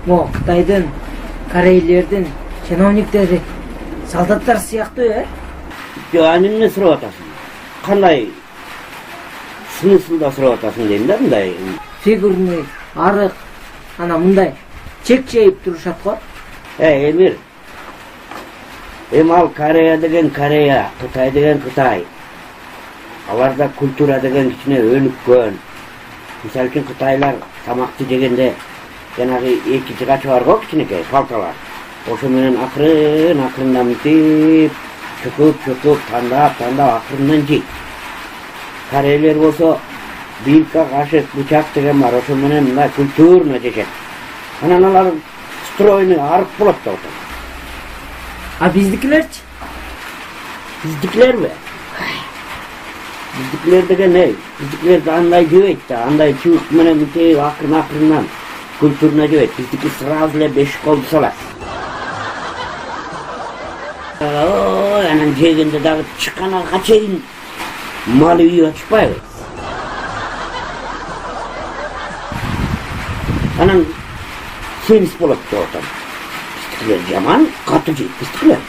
Mo Кытайдын, Корейлердин чиновниктери, солдаттар сыяктуу, Жок, эмне сурап атасың? Кандай смыслда сурап атасың дейм да, мындай. Фигурный, арык, ана мындай чек чейип турушат го. Эмир. Ал Корея деген Корея, Кытай деген Кытай. Аларда культура деген кичине өнүккөн. Мисалы үчүн Кытайлар тамакты жегенде жанагы эки жыгач бар го, кичинекей палкалар. Ошо менен акырындан мынтип чөкүп тандап акырындан жейт. Корейлер болсо вилка, кашык, бычак деген бар, ошо менен мындай культурно жешет. Анан алар стройный арык болот да. А биздикилерчи? Биздикилерби? Биздикилер деген биздикилер андай жебейт да, андай чубук менен мынтип акырындан культурно жебейт. Биздики сразу эле 5 колду салат. Анан жегенде дагы чыкканга чейин малы үйү ачпайбы. Анан семиз болот да отан. Биздикилер жаман катуу жейт, биздикилер.